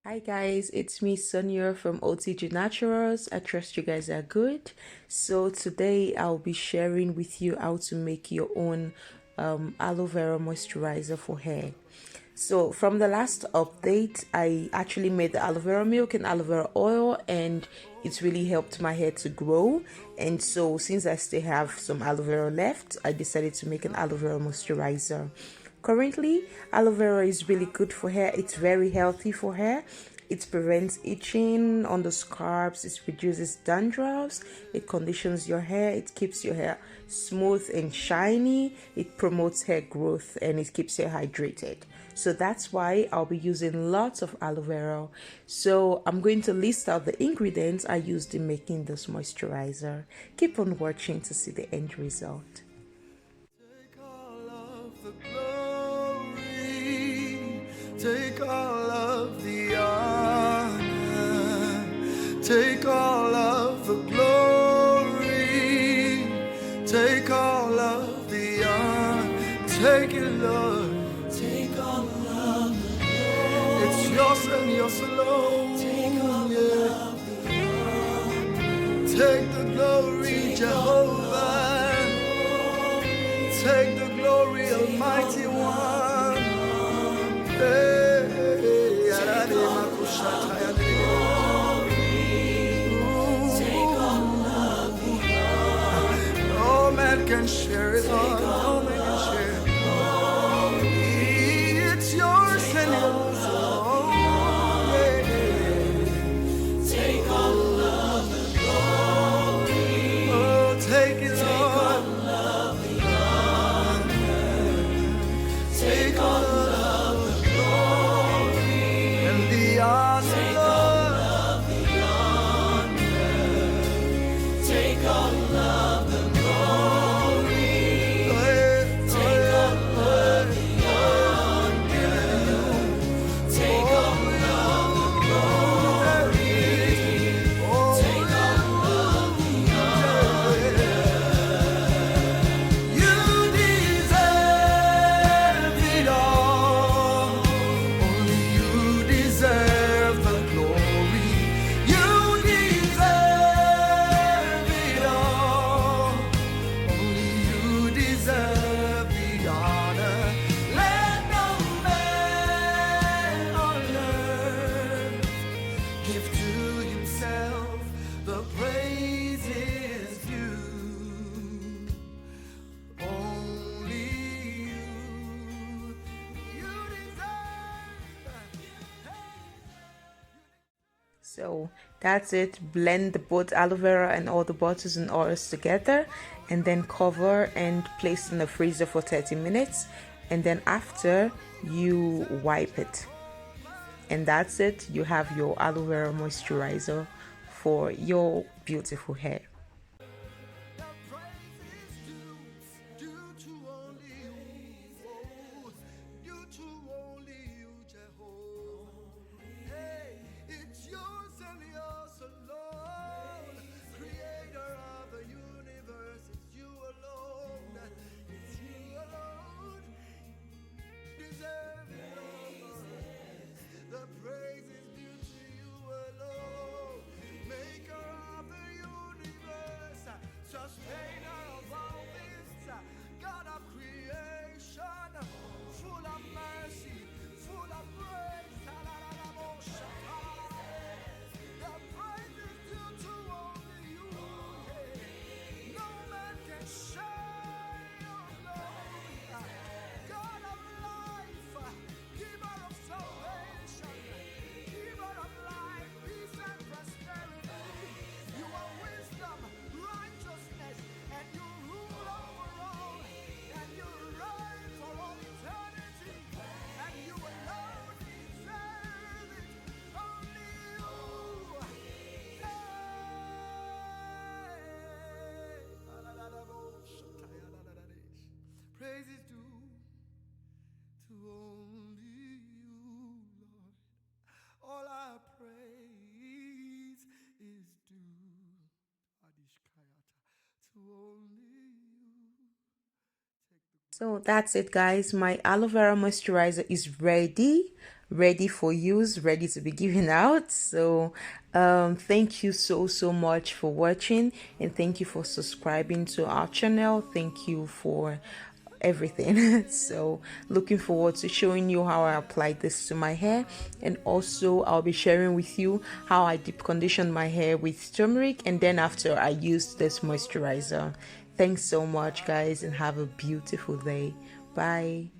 Hi guys, it's me Sonia from OTG Naturals. I trust you guys are good. So today I'll be sharing with you how to make your own aloe vera moisturizer for hair. So from the last update, I actually made the aloe vera milk and aloe vera oil, and it's really helped my hair to grow. And so since I still have some aloe vera left, I decided to make an aloe vera moisturizer. Currently, aloe vera is really good for hair. It's very healthy for hair. It prevents itching on the scalps, it reduces dandruffs, it conditions your hair, it keeps your hair smooth and shiny, it promotes hair growth, and it keeps hair hydrated. So that's why I'll be using lots of aloe vera. So I'm going to list out the ingredients I used in making this moisturizer. Keep on watching to see the end result. Take all of the honor, take all of the glory, take all of the honor, take it, Lord, take all of the glory. It's yours and yours alone. Take all of the honor, take the glory, Jehovah, take the glory, Almighty One. No man can share it all. No man can share it. It's yours and yours alone. Take all of the glory. Oh, take it all. Take all of So that's it. Blend both aloe vera and all the butters and oils together, and then cover and place in the freezer for 30 minutes, and then after you wipe it, and that's it. You have your aloe vera moisturizer for your beautiful hair. Praises due to only you, Lord. All our praise is due to only you. So that's it guys, my aloe vera moisturizer is ready. ready for use, ready to be given out. So thank you so much for watching, and thank you for subscribing to our channel. Thank you for everything. So looking forward to showing you how I applied this to my hair, and also I'll be sharing with you how I deep conditioned my hair with turmeric, and then after I used this moisturizer. Thanks so much, guys, and have a beautiful day. Bye.